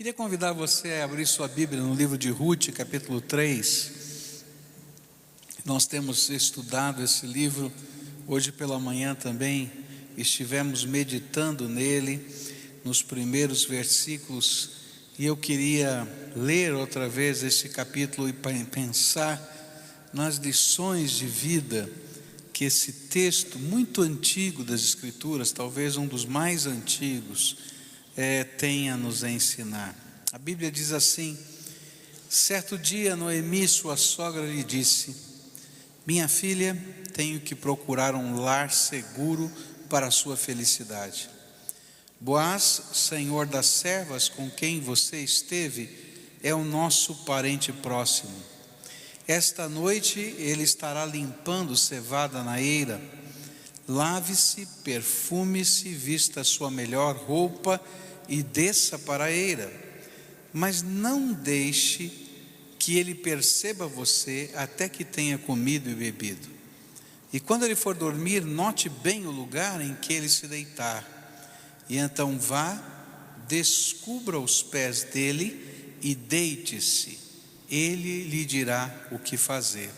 Queria convidar você a abrir sua Bíblia no livro de Ruth, capítulo 3. Nós temos estudado esse livro, hoje pela manhã também estivemos meditando nele, nos primeiros versículos, e eu queria ler outra vez esse capítulo e pensar nas lições de vida que esse texto muito antigo das Escrituras, talvez um dos mais antigos, tem a nos ensinar. A Bíblia diz assim: certo dia Noemi, sua sogra, lhe disse: minha filha, tenho que procurar um lar seguro para a sua felicidade. Boaz, senhor das servas com quem você esteve, é o nosso parente próximo. Esta noite ele estará limpando cevada na eira. Lave-se, perfume-se, vista a sua melhor roupa e desça para a eira. Mas não deixe que ele perceba você até que tenha comido e bebido. E quando ele for dormir, note bem o lugar em que ele se deitar. E então vá, descubra os pés dele e deite-se. Ele lhe dirá o que fazer.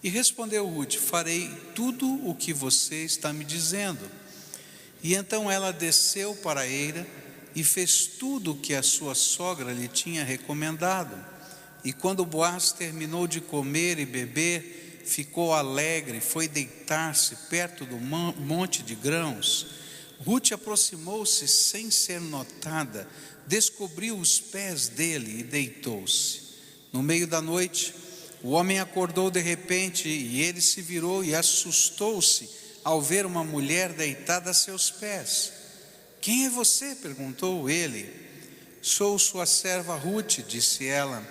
E respondeu Ruth: farei tudo o que você está me dizendo. E então ela desceu para a eira e fez tudo o que a sua sogra lhe tinha recomendado. E quando Boaz terminou de comer e beber, ficou alegre, foi deitar-se perto do monte de grãos. Ruth aproximou-se sem ser notada, descobriu os pés dele e deitou-se. No meio da noite, o homem acordou de repente e ele se virou e assustou-se ao ver uma mulher deitada a seus pés. Quem é você? Perguntou ele. Sou sua serva Ruth, disse ela.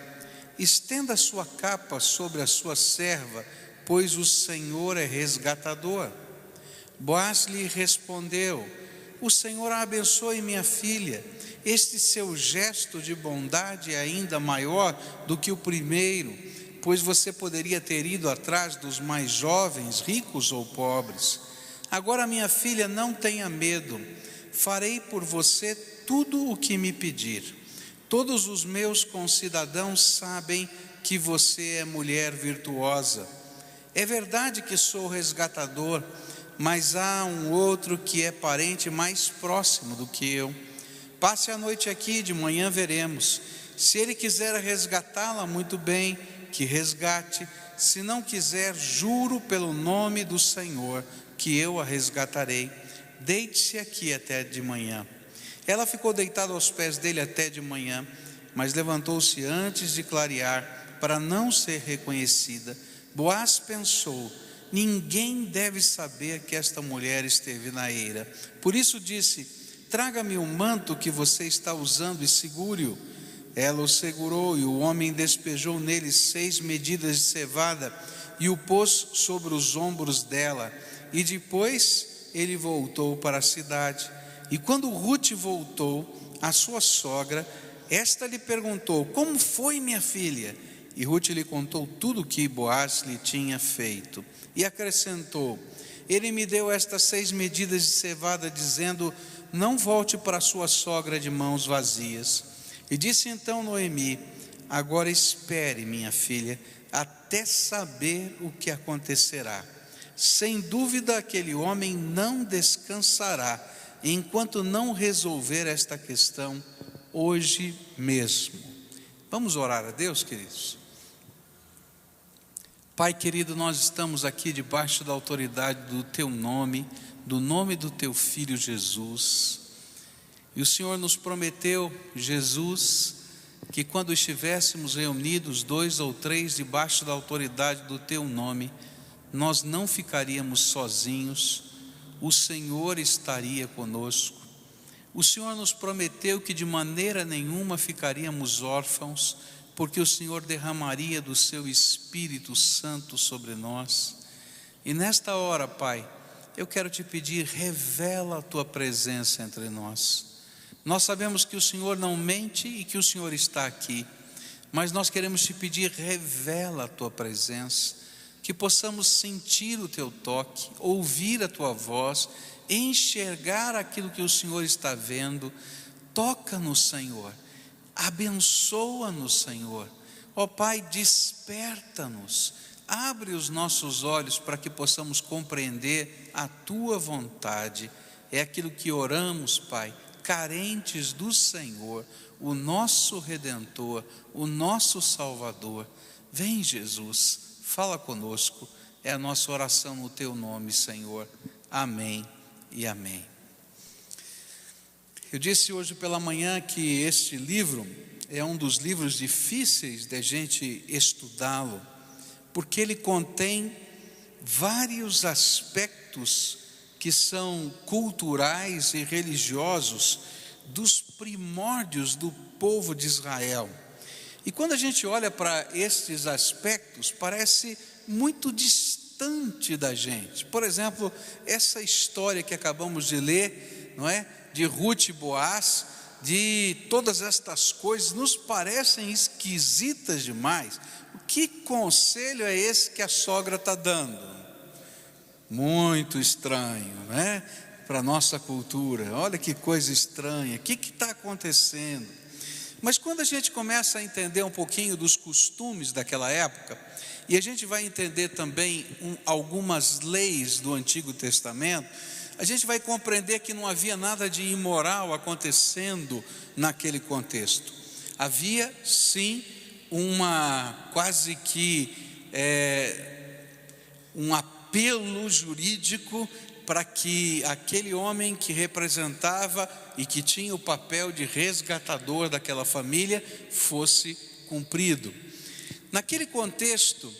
Estenda sua capa sobre a sua serva, pois o Senhor é resgatador. Boaz lhe respondeu: o Senhor a abençoe, minha filha. Este seu gesto de bondade é ainda maior do que o primeiro, pois você poderia ter ido atrás dos mais jovens, ricos ou pobres. Agora, minha filha, não tenha medo. Farei por você tudo o que me pedir. Todos os meus concidadãos sabem que você é mulher virtuosa. É verdade que sou resgatador, mas há um outro que é parente mais próximo do que eu. Passe a noite aqui, de manhã veremos. Se ele quiser resgatá-la, muito bem, que resgate. Se não quiser, juro pelo nome do Senhor que eu a resgatarei. Deite-se aqui até de manhã. Ela ficou deitada aos pés dele até de manhã, mas levantou-se antes de clarear, para não ser reconhecida. Boaz pensou: ninguém deve saber que esta mulher esteve na eira. Por isso disse: traga-me o manto que você está usando e segure-o. Ela o segurou e o homem despejou nele 6 medidas de cevada e o pôs sobre os ombros dela. E depois ele voltou para a cidade. E quando Ruth voltou, a sua sogra, esta lhe perguntou: como foi, minha filha? E Ruth lhe contou tudo o que Boaz lhe tinha feito. E acrescentou: ele me deu estas 6 medidas de cevada, dizendo: não volte para sua sogra de mãos vazias. E disse então Noemi: agora espere, minha filha, até saber o que acontecerá. Sem dúvida aquele homem não descansará enquanto não resolver esta questão hoje mesmo. Vamos orar a Deus, queridos? Pai querido, nós estamos aqui debaixo da autoridade do Teu nome, do nome do Teu Filho Jesus. E o Senhor nos prometeu, Jesus, que quando estivéssemos reunidos 2 ou 3 debaixo da autoridade do Teu nome, nós não ficaríamos sozinhos, o Senhor estaria conosco. O Senhor nos prometeu que de maneira nenhuma ficaríamos órfãos, porque o Senhor derramaria do seu Espírito Santo sobre nós. E nesta hora, Pai, eu quero te pedir: revela a Tua presença entre nós. Nós sabemos que o Senhor não mente e que o Senhor está aqui, mas nós queremos te pedir: revela a Tua presença, que possamos sentir o Teu toque, ouvir a Tua voz, enxergar aquilo que o Senhor está vendo. Toca-nos, Senhor, Abençoa-nos, Senhor. Ó Pai, desperta-nos, abre os nossos olhos para que possamos compreender a Tua vontade. É aquilo que oramos, Pai, carentes do Senhor, o nosso Redentor, o nosso Salvador. Vem, Jesus, fala conosco, é a nossa oração no Teu nome, Senhor. Amém e amém. Eu disse hoje pela manhã que este livro é um dos livros difíceis de a gente estudá-lo, porque ele contém vários aspectos que são culturais e religiosos dos primórdios do povo de Israel. E quando a gente olha para estes aspectos, parece muito distante da gente. Por exemplo, essa história que acabamos de ler, não é? De Ruth e Boaz, de todas estas coisas, nos parecem esquisitas demais. Que conselho é esse que a sogra está dando? Muito estranho, né? Para a nossa cultura. Olha que coisa estranha, o que está acontecendo? Mas quando a gente começa a entender um pouquinho dos costumes daquela época, e a gente vai entender também algumas leis do Antigo Testamento, a gente vai compreender que não havia nada de imoral acontecendo naquele contexto. Havia sim quase que um apelo jurídico para que aquele homem que representava e que tinha o papel de resgatador daquela família fosse cumprido. Naquele contexto,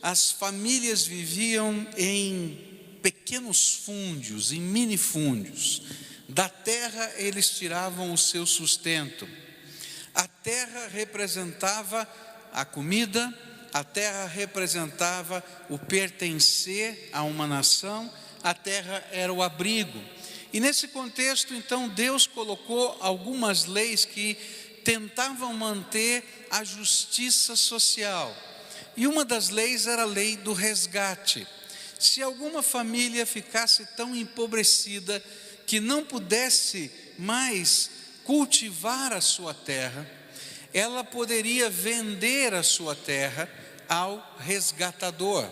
as famílias viviam em pequenos fúndios, em minifúndios. Da terra eles tiravam o seu sustento. A terra representava a comida, a terra representava o pertencer a uma nação, a terra era o abrigo. E nesse contexto, então, Deus colocou algumas leis que tentavam manter a justiça social. E uma das leis era a lei do resgate. Se alguma família ficasse tão empobrecida que não pudesse mais cultivar a sua terra, ela poderia vender a sua terra ao resgatador.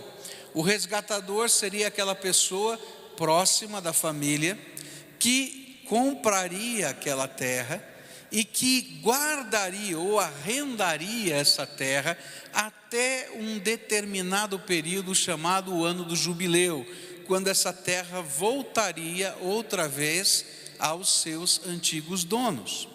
O resgatador seria aquela pessoa próxima da família que compraria aquela terra e que guardaria ou arrendaria essa terra até um determinado período chamado o ano do jubileu, quando essa terra voltaria outra vez aos seus antigos donos.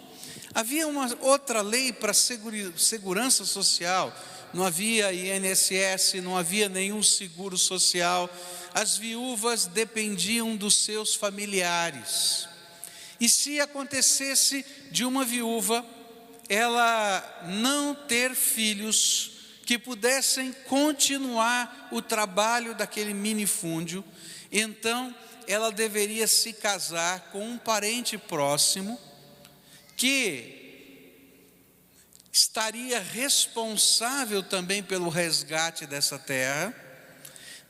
Havia uma outra lei para segurança social, não havia INSS, não havia nenhum seguro social, as viúvas dependiam dos seus familiares. E se acontecesse de uma viúva, ela não ter filhos que pudessem continuar o trabalho daquele minifúndio, então ela deveria se casar com um parente próximo que estaria responsável também pelo resgate dessa terra,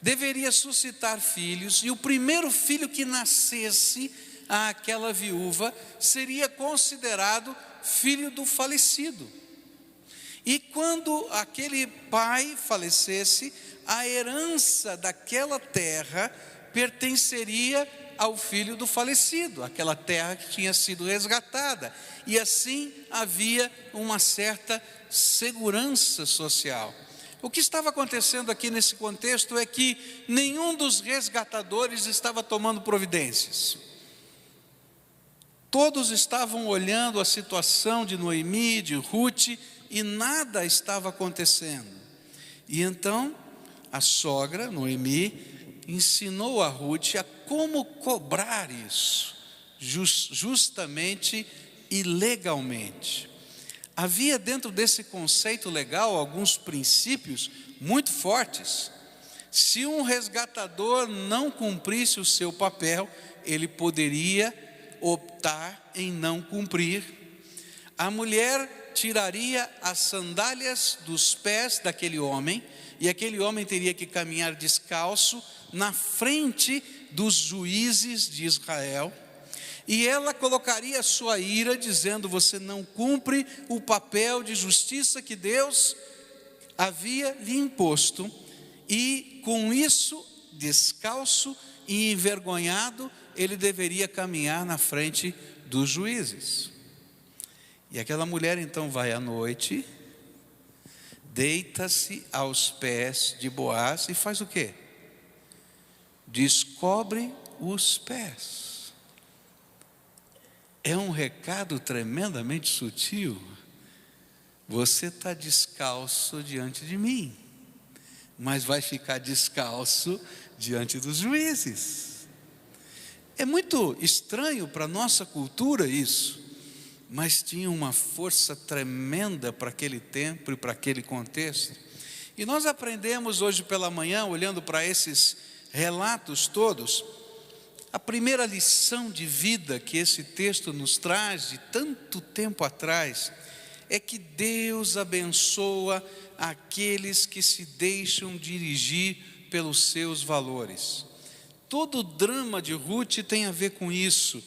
deveria suscitar filhos, e o primeiro filho que nascesse àquela viúva seria considerado filho do falecido. E quando aquele pai falecesse, a herança daquela terra pertenceria ao filho do falecido, aquela terra que tinha sido resgatada. E assim havia uma certa segurança social. O que estava acontecendo aqui nesse contexto é que nenhum dos resgatadores estava tomando providências. Todos estavam olhando a situação de Noemi, de Ruth, e nada estava acontecendo. E então a sogra, Noemi, ensinou a Ruth a como cobrar isso, justamente e legalmente. Havia dentro desse conceito legal alguns princípios muito fortes. Se um resgatador não cumprisse o seu papel, ele poderia optar em não cumprir. A mulher tiraria as sandálias dos pés daquele homem, e aquele homem teria que caminhar descalço na frente dos juízes de Israel. e ela colocaria a sua ira, dizendo: você não cumpre o papel de justiça que Deus havia lhe imposto, e com isso, descalço e envergonhado, ele deveria caminhar na frente dos juízes. E aquela mulher então vai à noite, deita-se aos pés de Boaz e faz o quê? Descobre os pés. É um recado tremendamente sutil. Você está descalço diante de mim, mas vai ficar descalço diante dos juízes. É muito estranho para a nossa cultura isso, mas tinha uma força tremenda para aquele tempo e para aquele contexto. E nós aprendemos hoje pela manhã, olhando para esses relatos todos, a primeira lição de vida que esse texto nos traz de tanto tempo atrás é que Deus abençoa aqueles que se deixam dirigir pelos seus valores. Todo o drama de Ruth tem a ver com isso.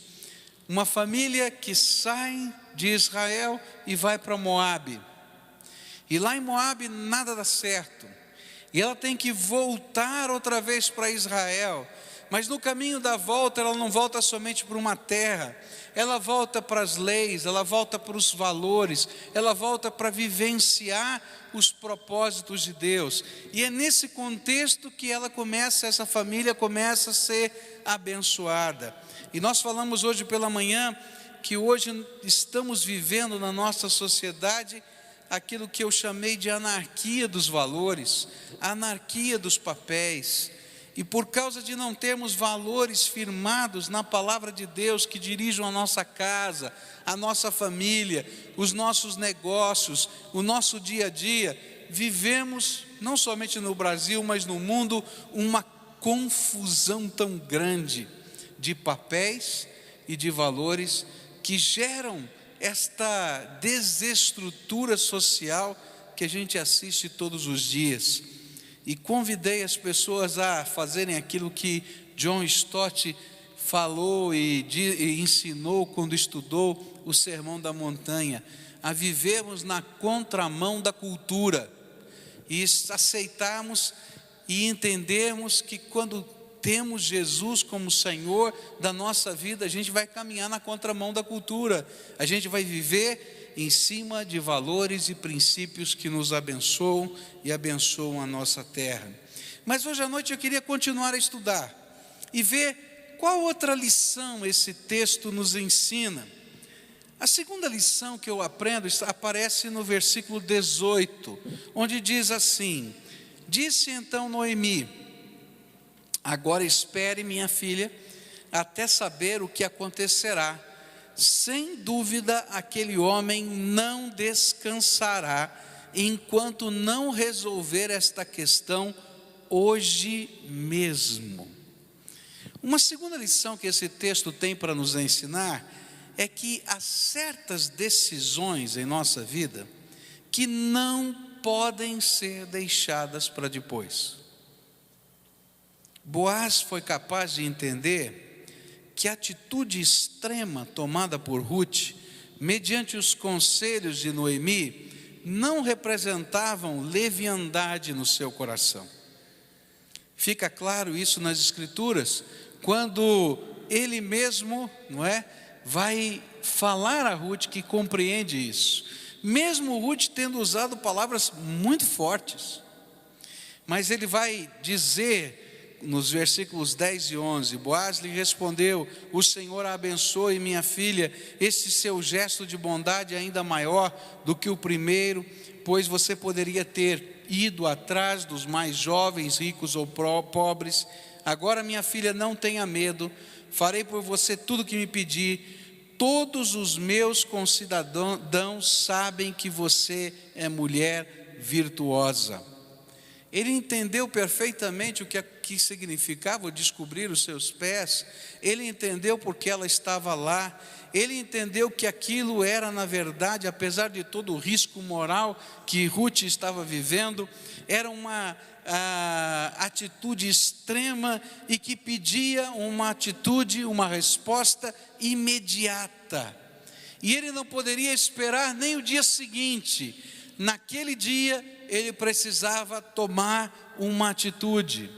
Uma família que sai de Israel e vai para Moabe. E lá em Moabe nada dá certo. E ela tem que voltar outra vez para Israel. Mas no caminho da volta, ela não volta somente para uma terra, ela volta para as leis, ela volta para os valores, ela volta para vivenciar os propósitos de Deus. E é nesse contexto que essa família começa a ser abençoada. E nós falamos hoje pela manhã que hoje estamos vivendo na nossa sociedade aquilo que eu chamei de anarquia dos valores, anarquia dos papéis. E por causa de não termos valores firmados na palavra de Deus que dirijam a nossa casa, a nossa família, os nossos negócios, o nosso dia a dia, vivemos, não somente no Brasil, mas no mundo, uma confusão tão grande de papéis e de valores que geram esta desestrutura social que a gente assiste todos os dias. E convidei as pessoas a fazerem aquilo que John Stott falou e ensinou quando estudou o Sermão da Montanha, a vivermos na contramão da cultura e aceitarmos e entendermos que quando temos Jesus como Senhor da nossa vida, a gente vai caminhar na contramão da cultura, a gente vai viver em cima de valores e princípios que nos abençoam e abençoam a nossa terra. Mas hoje à noite eu queria continuar a estudar e ver qual outra lição esse texto nos ensina. A segunda lição que eu aprendo aparece no versículo 18, onde diz assim: disse então Noemi: agora espere, minha filha, até saber o que acontecerá. Sem dúvida, aquele homem não descansará enquanto não resolver esta questão hoje mesmo. Uma segunda lição que esse texto tem para nos ensinar é que há certas decisões em nossa vida que não podem ser deixadas para depois. Boaz foi capaz de entender que a atitude extrema tomada por Ruth, mediante os conselhos de Noemi, não representavam leviandade no seu coração. Fica claro isso nas Escrituras, quando ele mesmo, vai falar a Ruth que compreende isso. Mesmo Ruth tendo usado palavras muito fortes, mas ele vai dizer nos versículos 10 e 11, Boaz lhe respondeu: o Senhor a abençoe, minha filha, esse seu gesto de bondade é ainda maior do que o primeiro, pois você poderia ter ido atrás dos mais jovens, ricos ou pobres. Agora, minha filha, não tenha medo, farei por você tudo o que me pedir. Todos os meus concidadãos sabem que você é mulher virtuosa. Ele entendeu perfeitamente o que significava o descobrir os seus pés. Ele entendeu porque ela estava lá. Ele entendeu que aquilo era, na verdade, apesar de todo o risco moral que Ruth estava vivendo, era uma atitude extrema e que pedia uma atitude, uma resposta imediata. E ele não poderia esperar nem o dia seguinte. Naquele dia, ele precisava tomar uma atitude.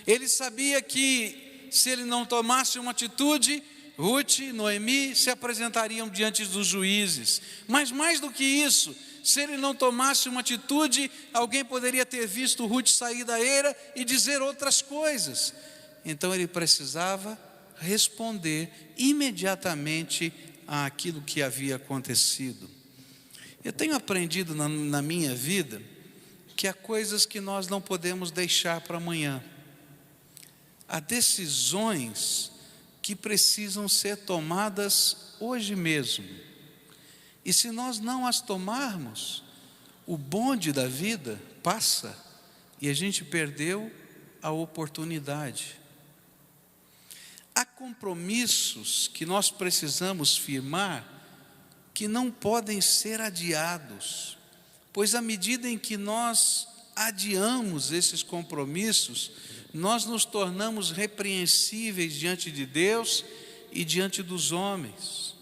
Ele sabia que, se ele não tomasse uma atitude, Ruth e Noemi se apresentariam diante dos juízes. Mas mais do que isso, se ele não tomasse uma atitude, alguém poderia ter visto Ruth sair da eira e dizer outras coisas. Então ele precisava responder imediatamente àquilo que havia acontecido. Eu tenho aprendido na minha vida que há coisas que nós não podemos deixar para amanhã. Há decisões que precisam ser tomadas hoje mesmo. E se nós não as tomarmos, o bonde da vida passa e a gente perdeu a oportunidade. Há compromissos que nós precisamos firmar que não podem ser adiados, pois à medida em que nós adiamos esses compromissos, nós nos tornamos repreensíveis diante de Deus e diante dos homens.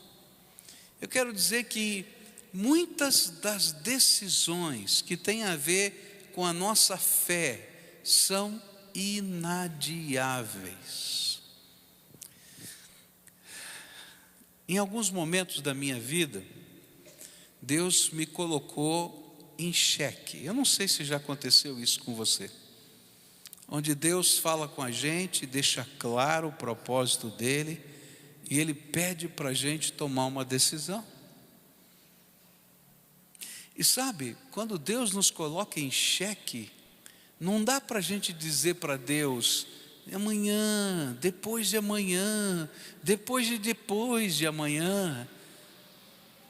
Eu quero dizer que muitas das decisões que têm a ver com a nossa fé são inadiáveis. Em alguns momentos da minha vida, Deus me colocou em xeque. Eu não sei se já aconteceu isso com você, onde Deus fala com a gente, deixa claro o propósito dele, e Ele pede para a gente tomar uma decisão. E sabe, quando Deus nos coloca em xeque, não dá para a gente dizer para Deus: amanhã, depois de amanhã, depois de amanhã,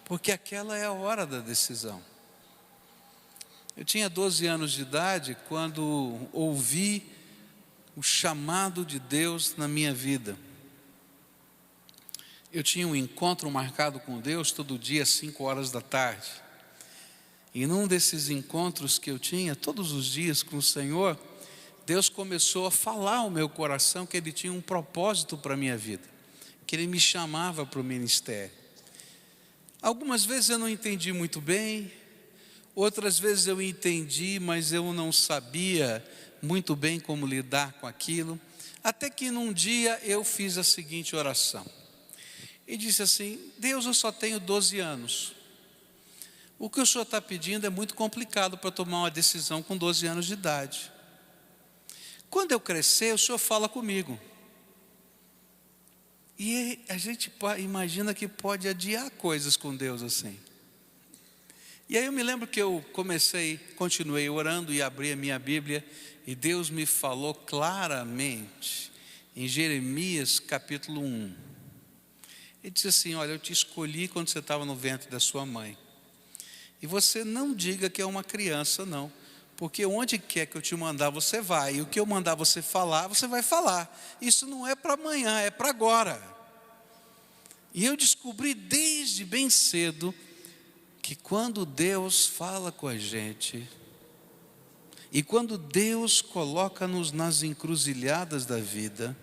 porque aquela é a hora da decisão. Eu tinha 12 anos de idade quando ouvi o chamado de Deus na minha vida. Eu tinha um encontro marcado com Deus todo dia às 5 horas da tarde. E num desses encontros que eu tinha todos os dias com o Senhor, Deus começou a falar ao meu coração que Ele tinha um propósito para a minha vida, que Ele me chamava para o ministério. Algumas vezes eu não entendi muito bem, outras vezes eu entendi, mas eu não sabia muito bem como lidar com aquilo, até que num dia eu fiz a seguinte oração, e disse assim: Deus, eu só tenho 12 anos, o que o Senhor está pedindo é muito complicado para tomar uma decisão com 12 anos de idade. Quando eu crescer, o Senhor fala comigo. E a gente imagina que pode adiar coisas com Deus assim. E aí eu me lembro que eu continuei orando e abri a minha Bíblia, e Deus me falou claramente em Jeremias capítulo 1. Ele disse assim: olha, eu te escolhi quando você estava no ventre da sua mãe. E você não diga que é uma criança, não. Porque onde quer que eu te mandar, você vai. E o que eu mandar você falar, você vai falar. Isso não é para amanhã, é para agora. E eu descobri desde bem cedo que quando Deus fala com a gente, e quando Deus coloca-nos nas encruzilhadas da vida,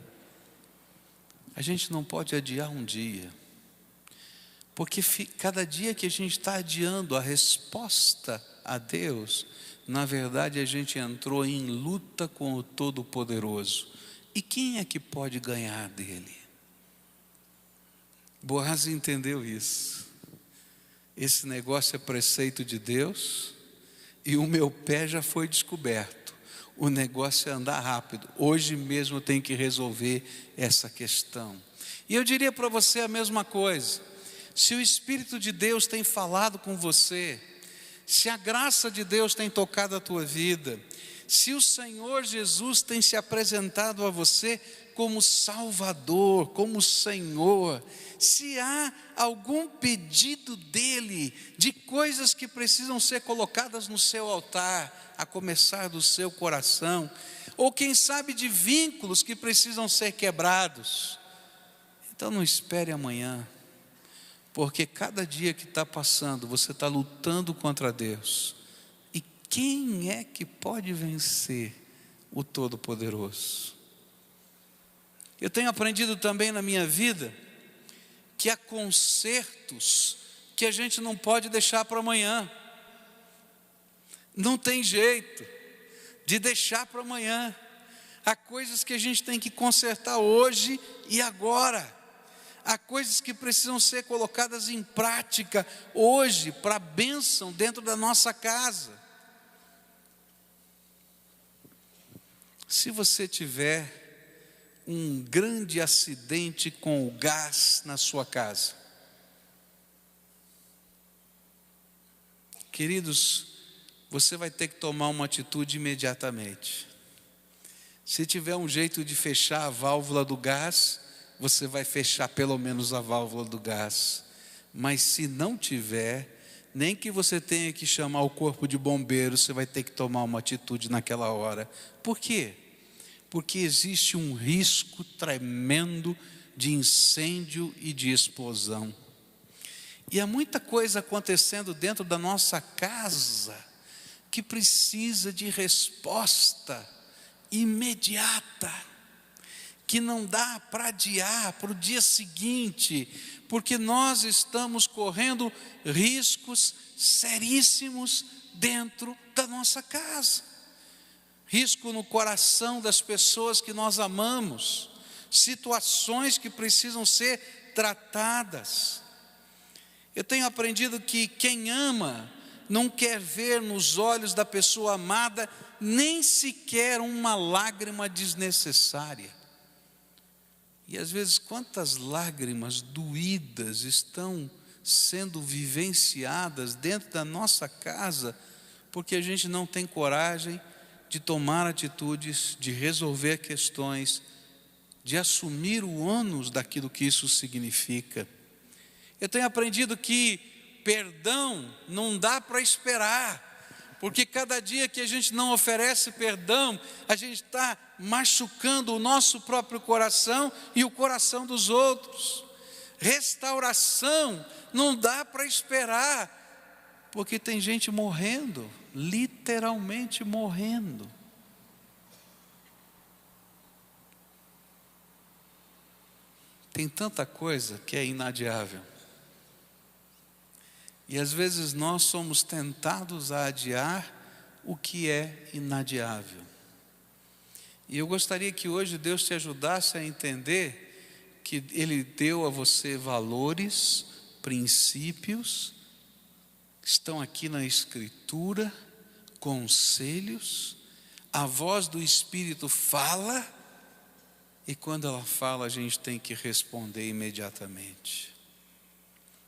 a gente não pode adiar um dia. Porque cada dia que a gente está adiando a resposta a Deus, na verdade a gente entrou em luta com o Todo-Poderoso. E quem é que pode ganhar dele? Boaz entendeu isso. Esse negócio é preceito de Deus, e o meu pé já foi descoberto. O negócio é andar rápido. Hoje mesmo eu tenho que resolver essa questão. E eu diria para você a mesma coisa. Se o Espírito de Deus tem falado com você, se a graça de Deus tem tocado a tua vida, se o Senhor Jesus tem se apresentado a você, como Salvador, como Senhor, se há algum pedido dele, de coisas que precisam ser colocadas no seu altar, a começar do seu coração, ou quem sabe de vínculos que precisam ser quebrados, então não espere amanhã, porque cada dia que está passando, você está lutando contra Deus, e quem é que pode vencer o Todo-Poderoso? Eu tenho aprendido também na minha vida, que há consertos que a gente não pode deixar para amanhã, não tem jeito de deixar para amanhã, há coisas que a gente tem que consertar hoje e agora, há coisas que precisam ser colocadas em prática hoje, para a bênção dentro da nossa casa. Se você tiver um grande acidente com o gás na sua casa, queridos, você vai ter que tomar uma atitude imediatamente. Se tiver um jeito de fechar a válvula do gás, você vai fechar pelo menos a válvula do gás. Mas se não tiver, nem que você tenha que chamar o corpo de bombeiros, você vai ter que tomar uma atitude naquela hora. Por quê? Porque existe um risco tremendo de incêndio e de explosão. E há muita coisa acontecendo dentro da nossa casa que precisa de resposta imediata, que não dá para adiar para o dia seguinte, porque nós estamos correndo riscos seríssimos dentro da nossa casa. Risco no coração das pessoas que nós amamos, situações que precisam ser tratadas. Eu tenho aprendido que quem ama não quer ver nos olhos da pessoa amada nem sequer uma lágrima desnecessária. E às vezes quantas lágrimas doídas estão sendo vivenciadas dentro da nossa casa, porque a gente não tem coragem de tomar atitudes, de resolver questões, de assumir o ônus daquilo que isso significa. Eu tenho aprendido que perdão não dá para esperar, porque cada dia que a gente não oferece perdão, a gente está machucando o nosso próprio coração e o coração dos outros. Restauração não dá para esperar, porque tem gente morrendo, literalmente morrendo. Tem tanta coisa que é inadiável. E às vezes nós somos tentados a adiar o que é inadiável. E eu gostaria que hoje Deus te ajudasse a entender que Ele deu a você valores, princípios, estão aqui na Escritura, conselhos, a voz do Espírito fala, e quando ela fala a gente tem que responder imediatamente.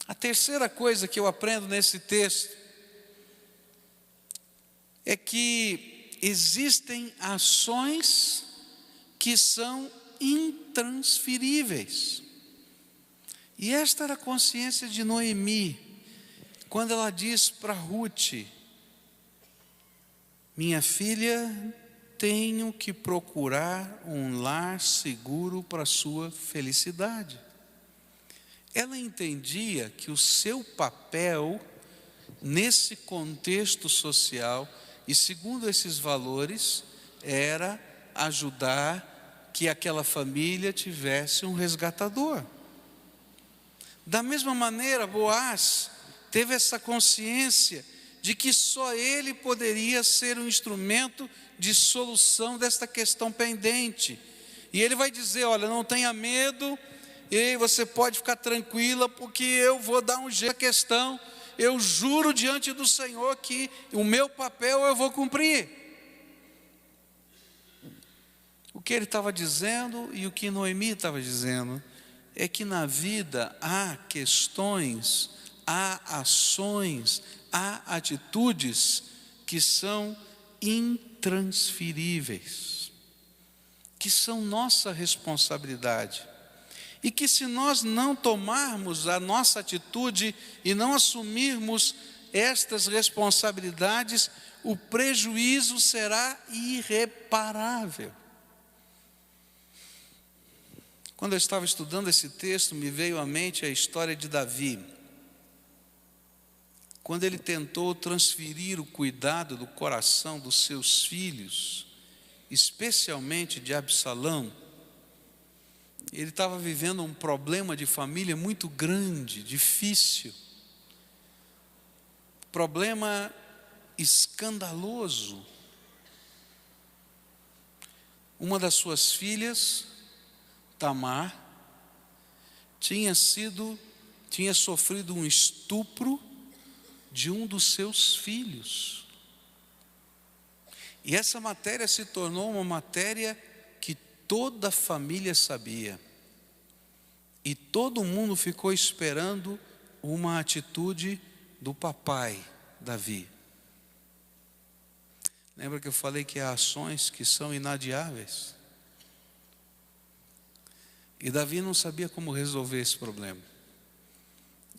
A terceira coisa que eu aprendo nesse texto é que existem ações que são intransferíveis. E esta era a consciência de Noemi, quando ela diz para Ruth: minha filha, tenho que procurar um lar seguro para a sua felicidade. Ela entendia que o seu papel nesse contexto social, e segundo esses valores, era ajudar que aquela família tivesse um resgatador. Da mesma maneira, Boaz teve essa consciência de que só ele poderia ser um instrumento de solução desta questão pendente. E ele vai dizer: olha, não tenha medo, e você pode ficar tranquila, porque eu vou dar um jeito na questão. Eu juro diante do Senhor que o meu papel eu vou cumprir. O que ele estava dizendo e o que Noemi estava dizendo é que na vida há questões, há ações, há atitudes que são intransferíveis, que são nossa responsabilidade. E que se nós não tomarmos a nossa atitude e não assumirmos estas responsabilidades, o prejuízo será irreparável. Quando eu estava estudando esse texto, me veio à mente a história de Davi. Quando ele tentou transferir o cuidado do coração dos seus filhos, especialmente de Absalão, ele estava vivendo um problema de família muito grande, difícil. Problema escandaloso. Uma das suas filhas, Tamar, tinha sofrido um estupro de um dos seus filhos. E essa matéria se tornou uma matéria que toda a família sabia. E todo mundo ficou esperando uma atitude do papai, Davi. Lembra que eu falei que há ações que são inadiáveis? E Davi não sabia como resolver esse problema.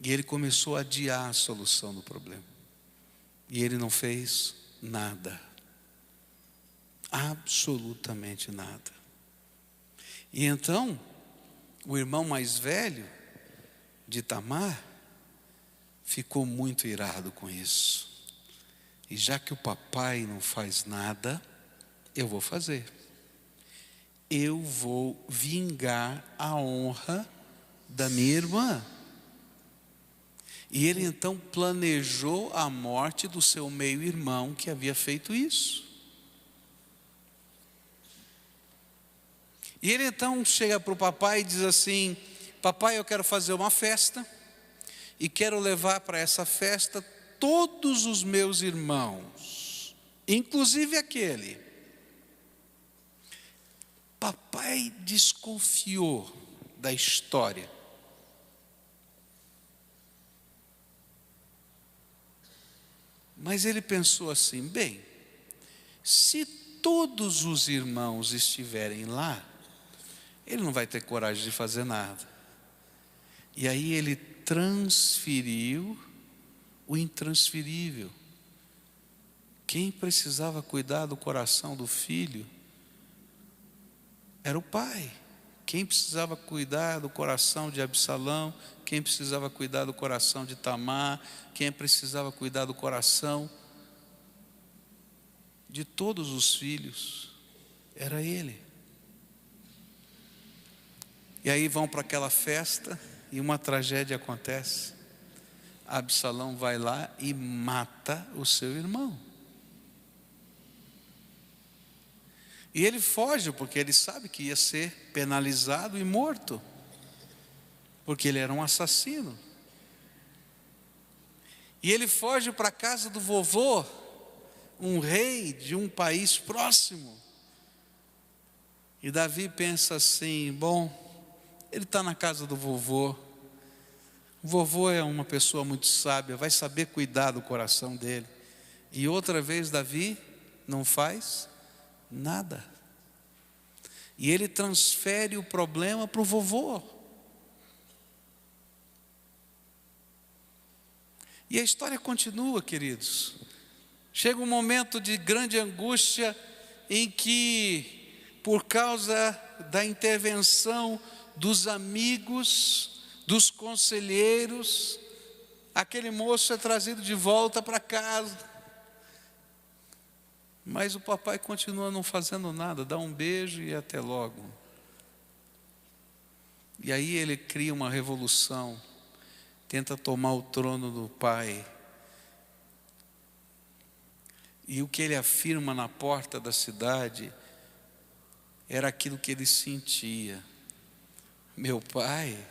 E ele começou a adiar a solução do problema. E ele não fez nada. Absolutamente nada. E então, o irmão mais velho de Tamar ficou muito irado com isso. E já que o papai não faz nada, eu vou fazer. Eu vou vingar a honra da minha irmã. E ele então planejou a morte do seu meio-irmão que havia feito isso. E ele então chega para o papai e diz assim: papai, eu quero fazer uma festa e quero levar para essa festa todos os meus irmãos, inclusive aquele. Papai desconfiou da história. Mas ele pensou assim: bem, se todos os irmãos estiverem lá, ele não vai ter coragem de fazer nada. E aí ele transferiu o intransferível. Quem precisava cuidar do coração do filho era o pai. Quem precisava cuidar do coração de Absalão, quem precisava cuidar do coração de Tamar, quem precisava cuidar do coração de todos os filhos, era ele. E aí vão para aquela festa e uma tragédia acontece. Absalão vai lá e mata o seu irmão. E ele foge porque ele sabe que ia ser penalizado e morto, porque ele era um assassino. E ele foge para a casa do vovô, um rei de um país próximo. E Davi pensa assim: bom, ele está na casa do vovô. O vovô é uma pessoa muito sábia, vai saber cuidar do coração dele. E outra vez Davi não faz nada. E ele transfere o problema para o vovô. E a história continua, queridos. Chega um momento de grande angústia em que, por causa da intervenção dos amigos, dos conselheiros, aquele moço é trazido de volta para casa. Mas o papai continua não fazendo nada, dá um beijo e até logo. E aí ele cria uma revolução, tenta tomar o trono do pai. E o que ele afirma na porta da cidade era aquilo que ele sentia: meu pai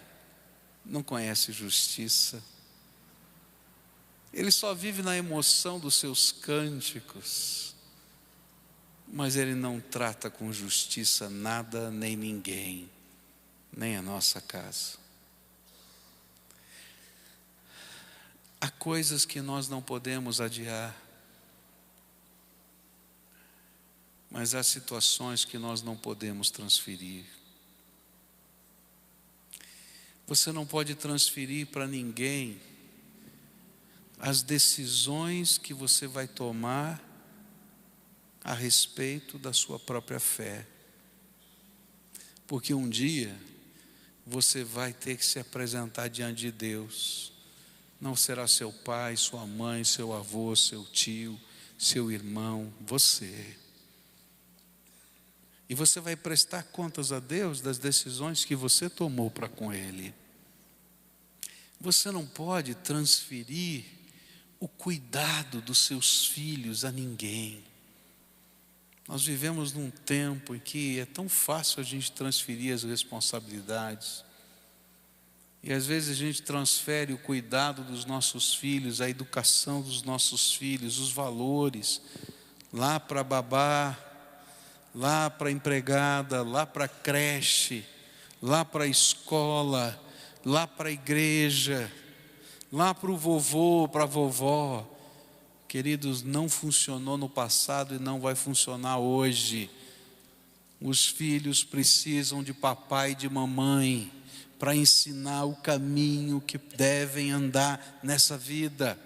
não conhece justiça, ele só vive na emoção dos seus cânticos, mas ele não trata com justiça nada nem ninguém, nem a nossa casa. Há coisas que nós não podemos adiar. mas há situações que nós não podemos transferir. Você não pode transferir para ninguém as decisões que você vai tomar a respeito da sua própria fé. Porque um dia você vai ter que se apresentar diante de Deus. Não será seu pai, sua mãe, seu avô, seu tio, seu irmão, você. E você vai prestar contas a Deus das decisões que você tomou para com Ele. Você não pode transferir o cuidado dos seus filhos a ninguém. Nós vivemos num tempo em que é tão fácil a gente transferir as responsabilidades. E às vezes a gente transfere o cuidado dos nossos filhos, a educação dos nossos filhos, os valores, lá para a babá, lá para a empregada, lá para a creche, lá para a escola, lá para a igreja, lá para o vovô, para a vovó. Queridos, não funcionou no passado e não vai funcionar hoje. Os filhos precisam de papai e de mamãe para ensinar o caminho que devem andar nessa vida.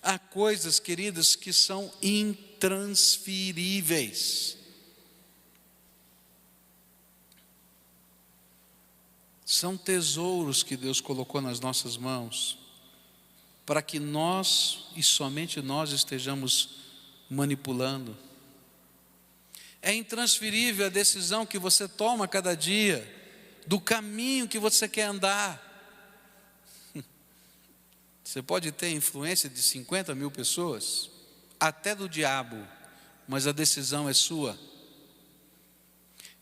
Há coisas, queridas, que são intransferíveis. São tesouros que Deus colocou nas nossas mãos, para que nós, e somente nós, estejamos manipulando. É intransferível a decisão que você toma cada dia, do caminho que você quer andar. Você pode ter influência de 50 mil pessoas, até do diabo, mas a decisão é sua.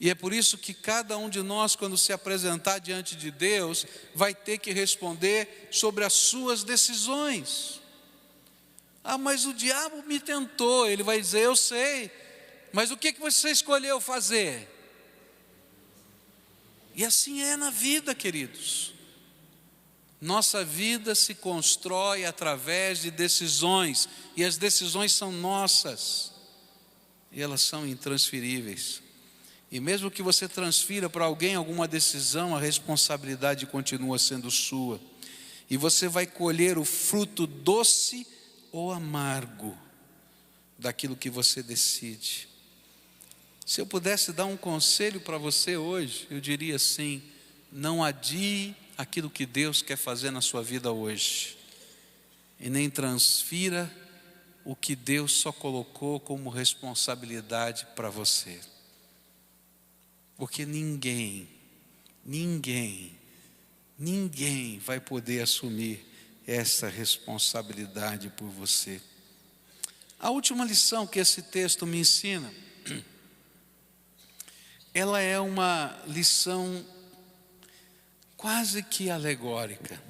E é por isso que cada um de nós, quando se apresentar diante de Deus, vai ter que responder sobre as suas decisões. Ah, mas o diabo me tentou. Ele vai dizer, eu sei, mas o que você escolheu fazer? E assim é na vida, queridos. Nossa vida se constrói através de decisões, e as decisões são nossas, e elas são intransferíveis. E mesmo que você transfira para alguém alguma decisão, a responsabilidade continua sendo sua. E você vai colher o fruto doce ou amargo daquilo que você decide. Se eu pudesse dar um conselho para você hoje, eu diria assim: não adie aquilo que Deus quer fazer na sua vida hoje. E nem transfira o que Deus só colocou como responsabilidade para você. Porque ninguém vai poder assumir essa responsabilidade por você. A última lição que esse texto me ensina, ela é uma lição quase que alegórica.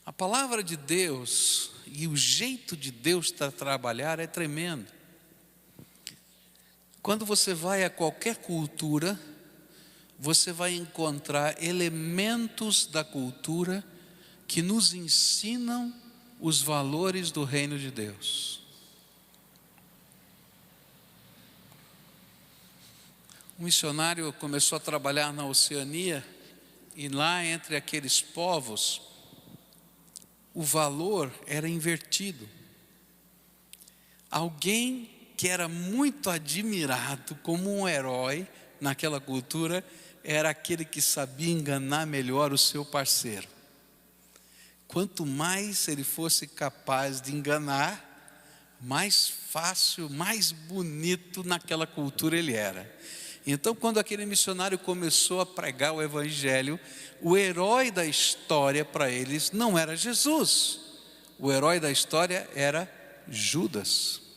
A palavra de Deus e o jeito de Deus trabalhar é tremendo. Quando você vai a qualquer cultura, você vai encontrar elementos da cultura que nos ensinam os valores do reino de Deus. Um missionário começou a trabalhar na Oceania, e lá entre aqueles povos, o valor era invertido. Alguém que era muito admirado como um herói naquela cultura, era aquele que sabia enganar melhor o seu parceiro. Quanto mais ele fosse capaz de enganar, mais fácil, mais bonito naquela cultura ele era. Então, quando aquele missionário começou a pregar o evangelho, o herói da história para eles não era Jesus. O herói da história era Judas.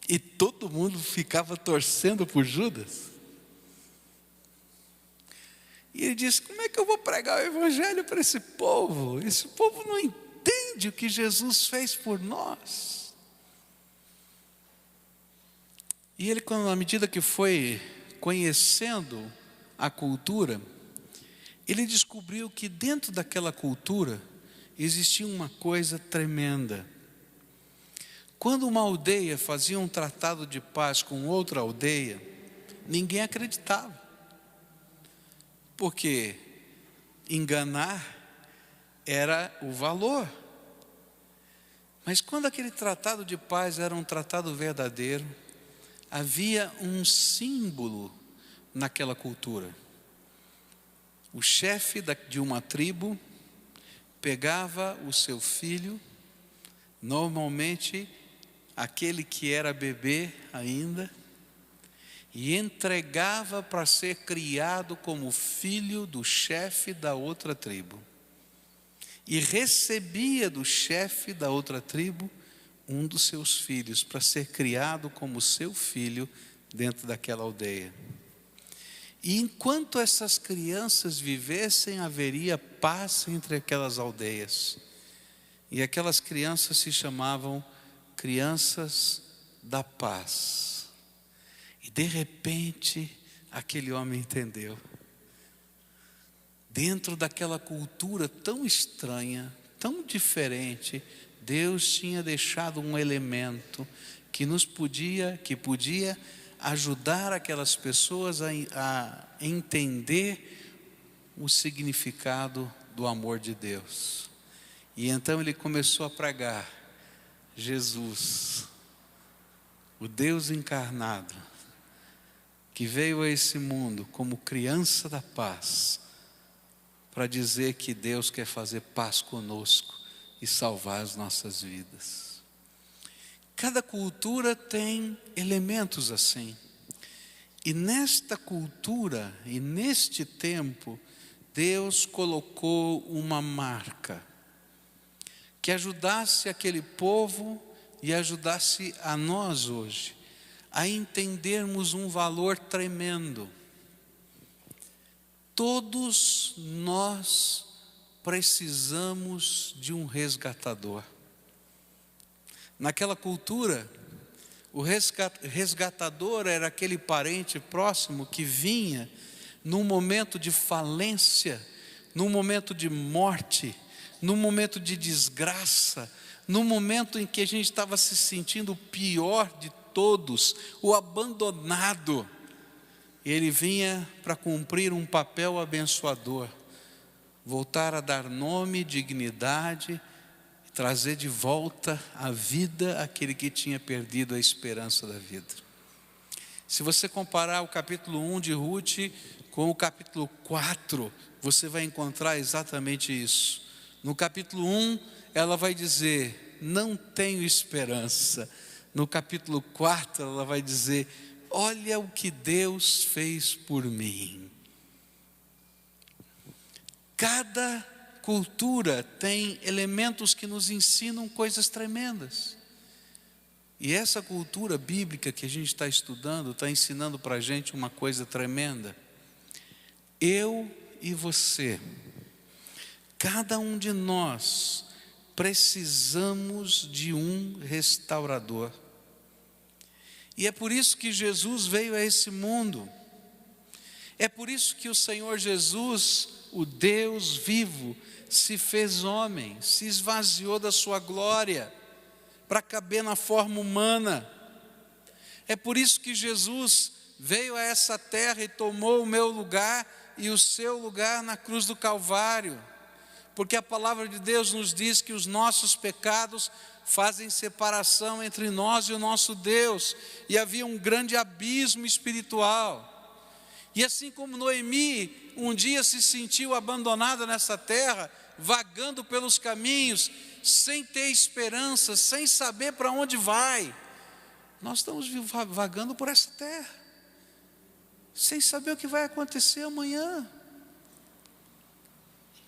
E todo mundo ficava torcendo por Judas. E ele disse: como é que eu vou pregar o evangelho para esse povo? Esse povo não entende o que Jesus fez por nós. E ele, à medida que foi conhecendo a cultura, ele descobriu que dentro daquela cultura existia uma coisa tremenda. Quando uma aldeia fazia um tratado de paz com outra aldeia, ninguém acreditava, porque enganar era o valor. Mas quando aquele tratado de paz era um tratado verdadeiro, havia um símbolo naquela cultura. O chefe de uma tribo pegava o seu filho, normalmente aquele que era bebê ainda, e entregava para ser criado como filho do chefe da outra tribo. E recebia do chefe da outra tribo um dos seus filhos para ser criado como seu filho dentro daquela aldeia. E enquanto essas crianças vivessem, haveria paz entre aquelas aldeias. E aquelas crianças se chamavam crianças da paz. E de repente, aquele homem entendeu. Dentro daquela cultura tão estranha, tão diferente, Deus tinha deixado um elemento que podia ajudar aquelas pessoas a entender o significado do amor de Deus. E então ele começou a pregar Jesus, o Deus encarnado, que veio a esse mundo como criança da paz, para dizer que Deus quer fazer paz conosco e salvar as nossas vidas. Cada cultura tem elementos assim. E nesta cultura e neste tempo, Deus colocou uma marca que ajudasse aquele povo e ajudasse a nós hoje a entendermos um valor tremendo. Todos nós precisamos de um resgatador. Naquela cultura, o resgatador era aquele parente próximo que vinha num momento de falência, num momento de morte, num momento de desgraça, num momento em que a gente estava se sentindo o pior de todos, o abandonado. Ele vinha para cumprir um papel abençoador, voltar a dar nome, dignidade, trazer de volta a vida àquele que tinha perdido a esperança da vida. Se você comparar o capítulo 1 de Ruth com o capítulo 4, você vai encontrar exatamente isso. No capítulo 1, ela vai dizer, não tenho esperança. No capítulo 4, ela vai dizer, olha o que Deus fez por mim. Cada cultura tem elementos que nos ensinam coisas tremendas. E essa cultura bíblica que a gente está estudando, está ensinando para a gente uma coisa tremenda. Eu e você, cada um de nós, precisamos de um restaurador. E é por isso que Jesus veio a esse mundo. É por isso que o Senhor Jesus, o Deus vivo, se fez homem, se esvaziou da sua glória, para caber na forma humana. É por isso que Jesus veio a essa terra e tomou o meu lugar e o seu lugar na cruz do Calvário. Porque a palavra de Deus nos diz que os nossos pecados fazem separação entre nós e o nosso Deus, e havia um grande abismo espiritual. E assim como Noemi um dia se sentiu abandonada nessa terra, vagando pelos caminhos, sem ter esperança, sem saber para onde vai, nós estamos vagando por essa terra, sem saber o que vai acontecer amanhã,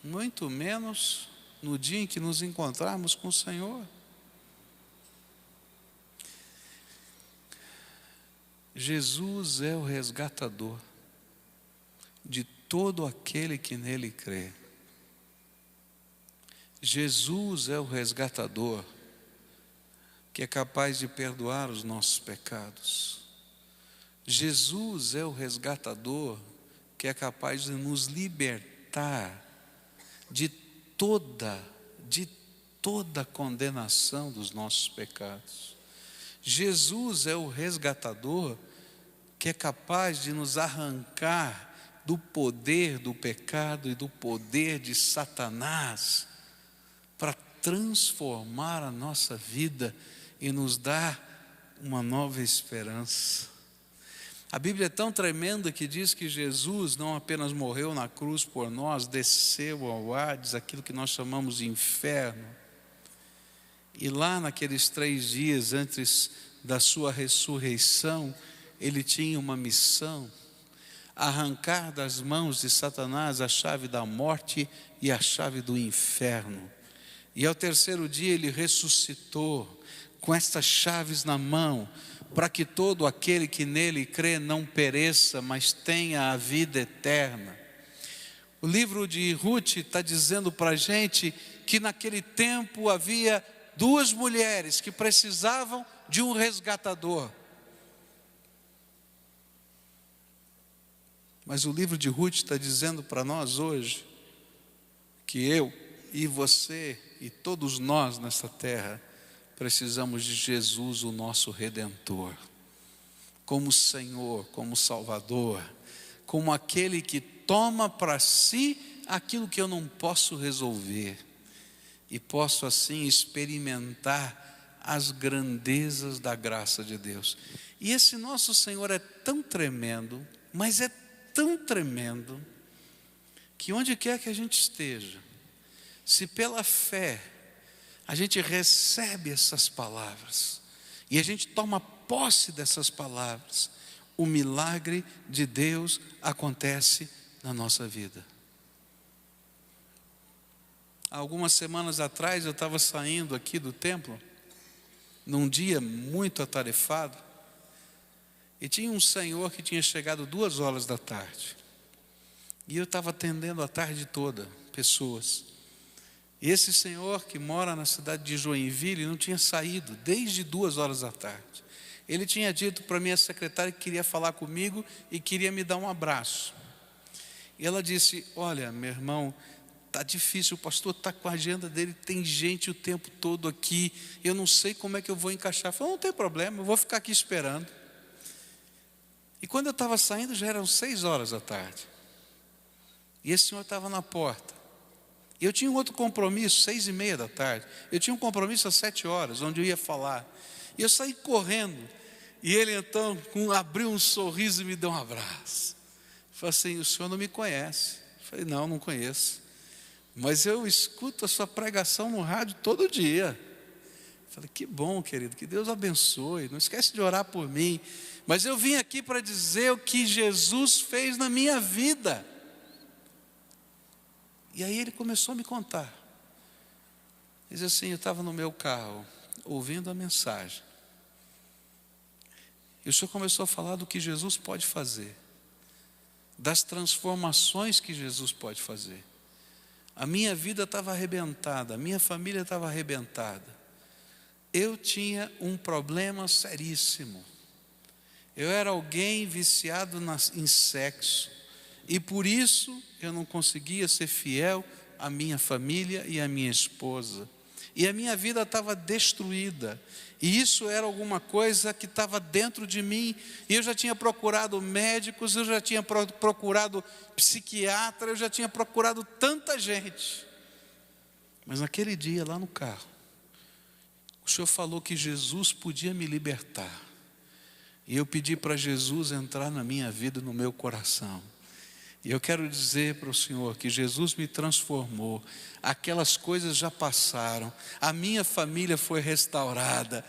muito menos no dia em que nos encontrarmos com o Senhor. Jesus é o resgatador de todo aquele que nele crê. Jesus é o resgatador que é capaz de perdoar os nossos pecados. Jesus é o resgatador que é capaz de nos libertar de toda condenação dos nossos pecados. Jesus é o resgatador que é capaz de nos arrancar do poder do pecado e do poder de Satanás, para transformar a nossa vida e nos dar uma nova esperança. A Bíblia é tão tremenda que diz que Jesus não apenas morreu na cruz por nós, desceu ao Hades, aquilo que nós chamamos de inferno. E lá naqueles 3 dias antes da sua ressurreição, ele tinha uma missão: arrancar das mãos de Satanás a chave da morte e a chave do inferno. E ao 3º dia ele ressuscitou com estas chaves na mão, para que todo aquele que nele crê não pereça, mas tenha a vida eterna. O livro de Ruth está dizendo para a gente que naquele tempo havia 2 mulheres que precisavam de um resgatador. Mas o livro de Ruth está dizendo para nós hoje que eu e você e todos nós nessa terra precisamos de Jesus, o nosso Redentor, como Senhor, como Salvador, como aquele que toma para si aquilo que eu não posso resolver e posso assim experimentar as grandezas da graça de Deus. E esse nosso Senhor é tão tremendo, mas é tão tremendo, que onde quer que a gente esteja, se pela fé a gente recebe essas palavras e a gente toma posse dessas palavras, o milagre de Deus acontece na nossa vida. Há algumas semanas atrás eu estava saindo aqui do templo, num dia muito atarefado, e tinha um senhor que tinha chegado 2 horas da tarde, e eu estava atendendo a tarde toda pessoas. E esse senhor, que mora na cidade de Joinville, não tinha saído desde 2 horas da tarde. Ele tinha dito para minha secretária que queria falar comigo e queria me dar um abraço. E ela disse: olha, meu irmão, está difícil, o pastor está com a agenda dele, tem gente o tempo todo aqui, eu não sei como é que eu vou encaixar. Eu falei: não tem problema, eu vou ficar aqui esperando. E quando eu estava saindo, já eram 6 horas da tarde. E esse senhor estava na porta. Eu tinha um outro compromisso, 6:30 da tarde. Eu tinha um compromisso às 7 horas, onde eu ia falar. E eu saí correndo. E ele então abriu um sorriso e me deu um abraço. Falei assim: o senhor não me conhece? Eu falei: não, não conheço. Mas eu escuto a sua pregação no rádio todo dia. Eu falei: que bom, querido, que Deus abençoe. Não esquece de orar por mim. Mas eu vim aqui para dizer o que Jesus fez na minha vida. E aí ele começou a me contar. Ele disse assim: eu estava no meu carro, ouvindo a mensagem. E o senhor começou a falar do que Jesus pode fazer, das transformações que Jesus pode fazer. A minha vida estava arrebentada, a minha família estava arrebentada. Eu tinha um problema seríssimo. Eu era alguém viciado em sexo. E por isso eu não conseguia ser fiel à minha família e à minha esposa. E a minha vida estava destruída. E isso era alguma coisa que estava dentro de mim. E eu já tinha procurado médicos, eu já tinha procurado psiquiatra, eu já tinha procurado tanta gente. Mas naquele dia lá no carro, o senhor falou que Jesus podia me libertar. E eu pedi para Jesus entrar na minha vida, no meu coração. E eu quero dizer para o Senhor que Jesus me transformou. Aquelas coisas já passaram. A minha família foi restaurada.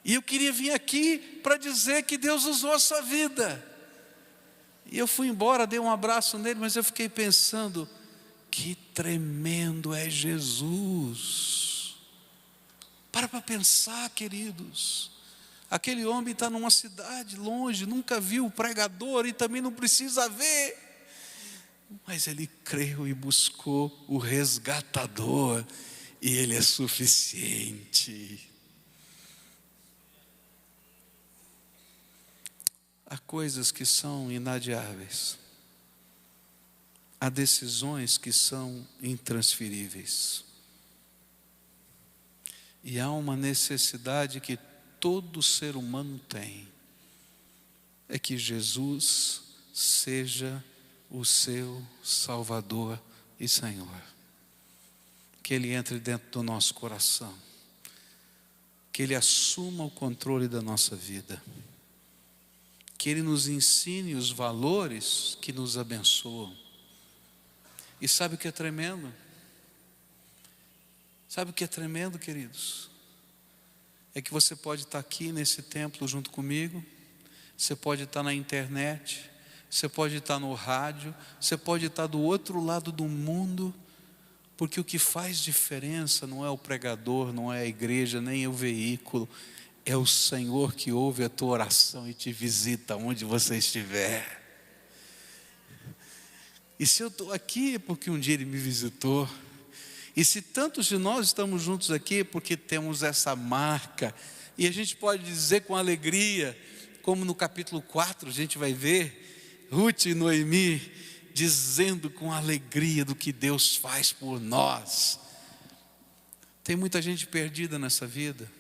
E eu queria vir aqui para dizer que Deus usou a sua vida. E eu fui embora, dei um abraço nele, mas eu fiquei pensando: que tremendo é Jesus. Para pensar, queridos. Aquele homem está numa cidade longe, nunca viu o pregador e também não precisa ver. Mas ele creu e buscou o resgatador, e ele é suficiente. Há coisas que são inadiáveis, há decisões que são intransferíveis, e há uma necessidade que todo ser humano tem, é que Jesus seja o seu Salvador e Senhor. Que Ele entre dentro do nosso coração, que Ele assuma o controle da nossa vida, que Ele nos ensine os valores que nos abençoam. E sabe o que é tremendo? Sabe o que é tremendo, queridos? É que você pode estar aqui nesse templo junto comigo, você pode estar na internet, você pode estar no rádio, você pode estar do outro lado do mundo, porque o que faz diferença não é o pregador, não é a igreja, nem o veículo, é o Senhor que ouve a tua oração e te visita onde você estiver. E se eu estou aqui é porque um dia Ele me visitou. E se tantos de nós estamos juntos aqui é porque temos essa marca. E a gente pode dizer com alegria, como no capítulo 4 a gente vai ver, Ruth e Noemi dizendo com alegria do que Deus faz por nós. Tem muita gente perdida nessa vida,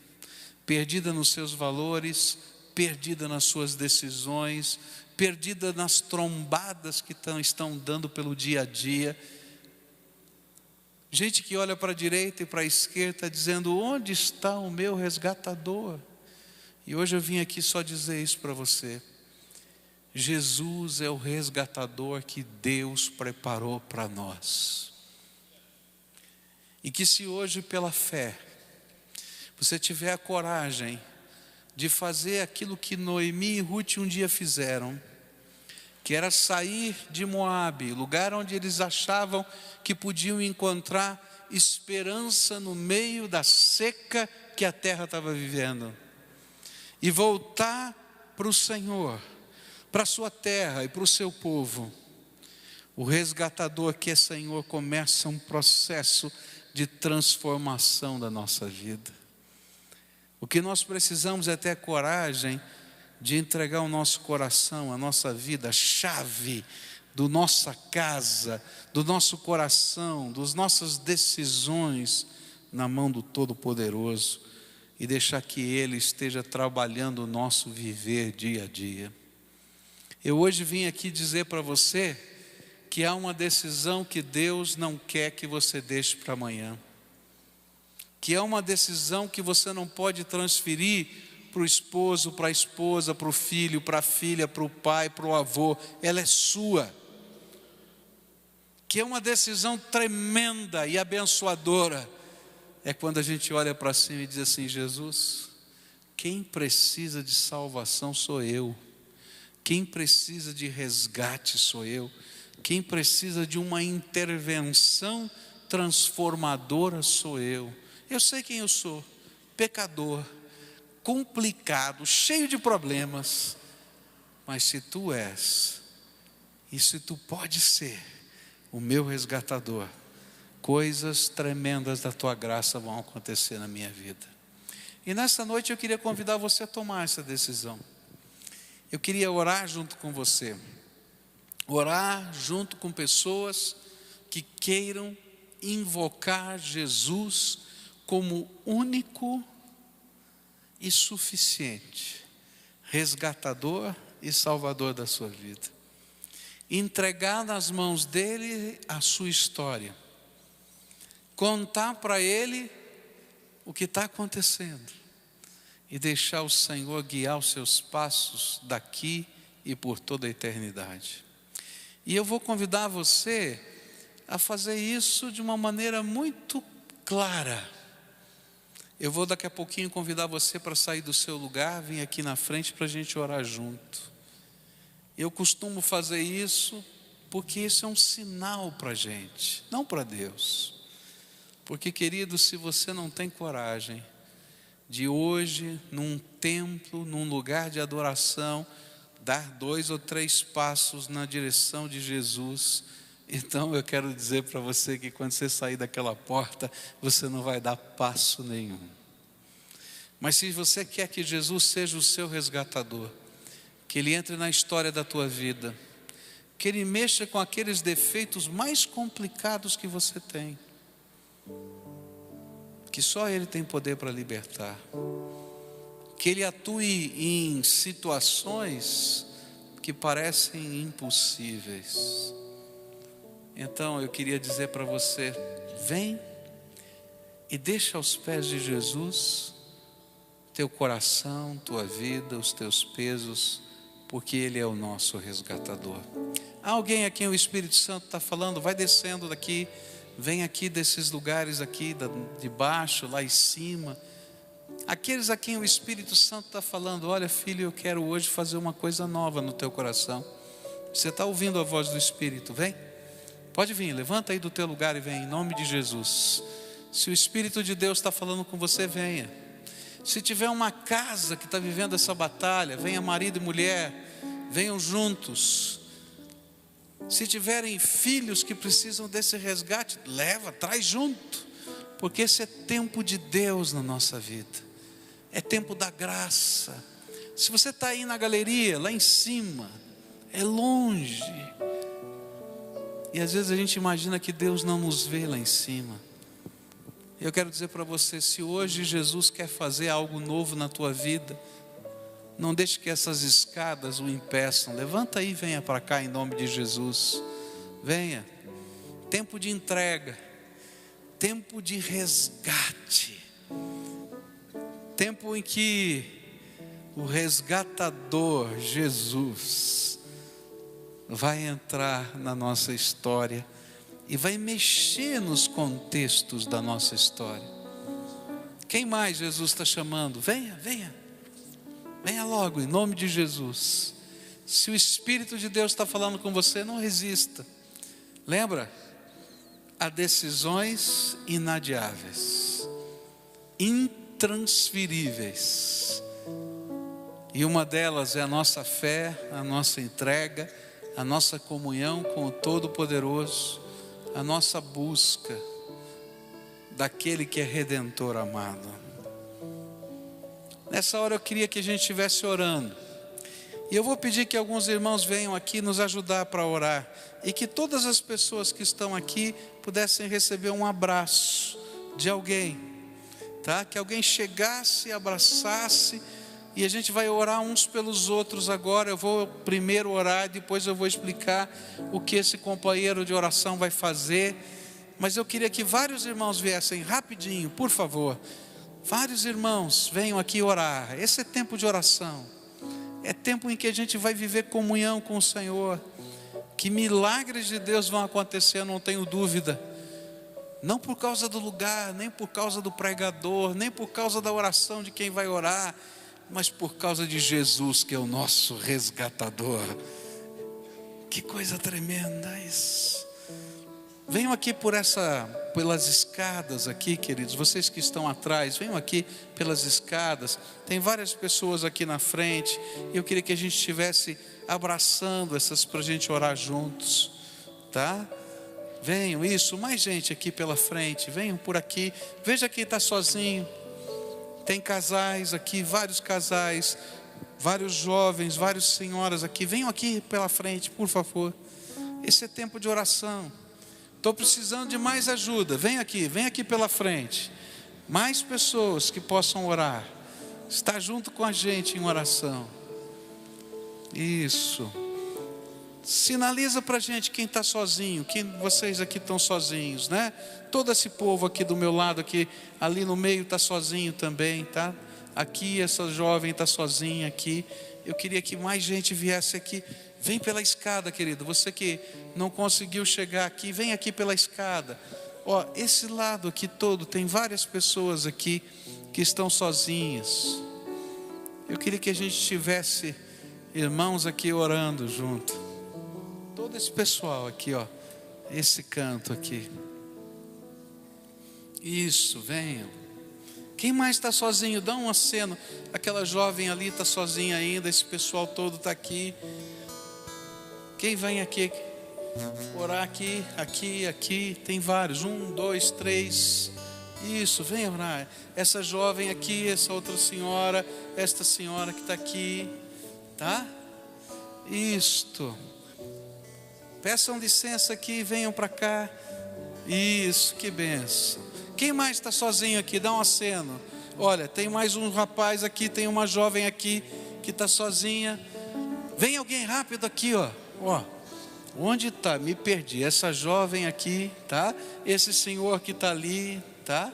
perdida nos seus valores, perdida nas suas decisões, perdida nas trombadas que estão dando pelo dia a dia. Gente que olha para a direita e para a esquerda dizendo: onde está o meu resgatador? E hoje eu vim aqui só dizer isso para você. Jesus é o resgatador que Deus preparou para nós. E que se hoje pela fé você tiver a coragem de fazer aquilo que Noemi e Ruth um dia fizeram, que era sair de Moabe, lugar onde eles achavam que podiam encontrar esperança no meio da seca que a terra estava vivendo, e voltar para o Senhor, para a sua terra e para o seu povo. O resgatador que é Senhor começa um processo de transformação da nossa vida. O que nós precisamos é ter coragem de entregar o nosso coração, a nossa vida, a chave da nossa casa, do nosso coração, das nossas decisões na mão do Todo-Poderoso e deixar que Ele esteja trabalhando o nosso viver dia a dia. Eu hoje vim aqui dizer para você que há uma decisão que Deus não quer que você deixe para amanhã, que é uma decisão que você não pode transferir para o esposo, para a esposa, para o filho, para a filha, para o pai, para o avô. Ela é sua. Que é uma decisão tremenda e abençoadora. É quando a gente olha para cima e diz assim: Jesus, quem precisa de salvação sou eu. Quem precisa de resgate sou eu. Quem precisa de uma intervenção transformadora sou eu. Eu sei quem eu sou, pecador, complicado, cheio de problemas. Mas se tu és, e se tu pode ser o meu resgatador, coisas tremendas da tua graça vão acontecer na minha vida. E nessa noite eu queria convidar você a tomar essa decisão. Eu queria orar junto com você, orar junto com pessoas que queiram invocar Jesus como único e suficiente resgatador e salvador da sua vida. Entregar nas mãos dele a sua história, contar para ele o que está acontecendo e deixar o Senhor guiar os seus passos daqui e por toda a eternidade. E eu vou convidar você a fazer isso de uma maneira muito clara. Eu vou daqui a pouquinho convidar você para sair do seu lugar, vir aqui na frente para a gente orar junto. Eu costumo fazer isso porque isso é um sinal para a gente, não para Deus. Porque, querido, se você não tem coragem de hoje, num templo, num lugar de adoração, dar 2 ou 3 passos na direção de Jesus, então eu quero dizer para você que quando você sair daquela porta, você não vai dar passo nenhum. Mas se você quer que Jesus seja o seu resgatador, que Ele entre na história da tua vida, que Ele mexa com aqueles defeitos mais complicados que você tem, que só Ele tem poder para libertar, que Ele atue em situações que parecem impossíveis. Então eu queria dizer para você: vem e deixa aos pés de Jesus teu coração, tua vida, os teus pesos, porque Ele é o nosso resgatador. Há alguém a quem o Espírito Santo está falando? Vai descendo daqui, vem aqui desses lugares aqui, de baixo, lá em cima. Aqueles a quem o Espírito Santo está falando: olha filho, eu quero hoje fazer uma coisa nova no teu coração. Você está ouvindo a voz do Espírito? Vem, pode vir, levanta aí do teu lugar e vem, em nome de Jesus. Se o Espírito de Deus está falando com você, venha. Se tiver uma casa que está vivendo essa batalha, venha marido e mulher, venham juntos. Se tiverem filhos que precisam desse resgate, leva, traz junto, porque esse é tempo de Deus na nossa vida, é tempo da graça. Se você está aí na galeria, lá em cima, é longe, e às vezes a gente imagina que Deus não nos vê lá em cima. Eu quero dizer para você, se hoje Jesus quer fazer algo novo na tua vida, não deixe que essas escadas o impeçam. Levanta aí e venha para cá em nome de Jesus. Venha. Tempo de entrega, tempo de resgate, tempo em que o resgatador Jesus vai entrar na nossa história e vai mexer nos contextos da nossa história. Quem mais Jesus está chamando? Venha, venha, venha logo, em nome de Jesus. Se o Espírito de Deus está falando com você, não resista. Lembra? Há decisões inadiáveis, intransferíveis, e uma delas é a nossa fé, a nossa entrega, a nossa comunhão com o Todo-Poderoso, a nossa busca daquele que é Redentor amado. Nessa hora eu queria que a gente estivesse orando, e eu vou pedir que alguns irmãos venham aqui nos ajudar para orar, e que todas as pessoas que estão aqui pudessem receber um abraço de alguém, tá? Que alguém chegasse, abraçasse, e a gente vai orar uns pelos outros agora. Eu vou primeiro orar, depois eu vou explicar o que esse companheiro de oração vai fazer. Mas eu queria que vários irmãos viessem rapidinho, por favor. Vários irmãos venham aqui orar. Esse é tempo de oração. É tempo em que a gente vai viver comunhão com o Senhor. Que milagres de Deus vão acontecer, eu não tenho dúvida. Não por causa do lugar, nem por causa do pregador, nem por causa da oração de quem vai orar, mas por causa de Jesus, que é o nosso resgatador. Que coisa tremenda isso. Venham aqui pelas escadas aqui, queridos. Vocês que estão atrás, venham aqui pelas escadas. Tem várias pessoas aqui na frente. Eu queria que a gente estivesse abraçando essas para a gente orar juntos, tá? Venham, isso, mais gente aqui pela frente. Venham por aqui. Veja quem está sozinho. Tem casais aqui, vários casais, vários jovens, várias senhoras aqui. Venham aqui pela frente, por favor. Esse é tempo de oração. Estou precisando de mais ajuda. Vem aqui pela frente. Mais pessoas que possam orar. Está junto com a gente em oração. Isso. Sinaliza para a gente quem está sozinho, quem vocês aqui estão sozinhos, né? Todo esse povo aqui do meu lado, aqui, ali no meio está sozinho também, tá? Aqui essa jovem está sozinha aqui. Eu queria que mais gente viesse aqui. Vem pela escada, querido. Você que não conseguiu chegar aqui, vem aqui pela escada. Ó, esse lado aqui todo, tem várias pessoas aqui que estão sozinhas. Eu queria que a gente tivesse irmãos aqui orando junto. Todo esse pessoal aqui, ó, esse canto aqui. Isso, venham. Quem mais está sozinho? Dá um aceno. Aquela jovem ali está sozinha ainda. Esse pessoal todo está aqui. Quem vem aqui? Orar aqui, aqui, aqui. Tem vários. 1, 2, 3. Isso, vem orar. Essa jovem aqui, essa outra senhora, esta senhora que está aqui, tá? Isto. Peçam licença aqui, venham para cá. Isso, que benção. Quem mais está sozinho aqui? Dá um aceno. Olha, tem mais um rapaz aqui, tem uma jovem aqui que está sozinha. Vem alguém rápido aqui, ó. Onde está? Me perdi. Essa jovem aqui, tá? Esse senhor que está ali, tá?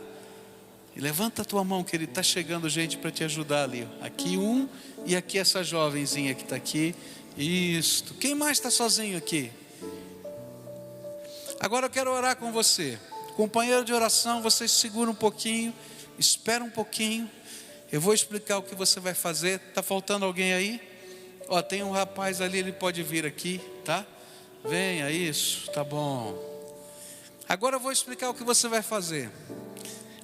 E levanta a tua mão, que ele está chegando gente para te ajudar ali. Aqui um e aqui essa jovenzinha que está aqui. Isto. Quem mais está sozinho aqui? Agora eu quero orar com você. Companheiro de oração, você segura um pouquinho, espera um pouquinho. Eu vou explicar o que você vai fazer. Está faltando alguém aí? Ó, tem um rapaz ali, ele pode vir aqui, tá? Venha, isso, tá bom. Agora eu vou explicar o que você vai fazer.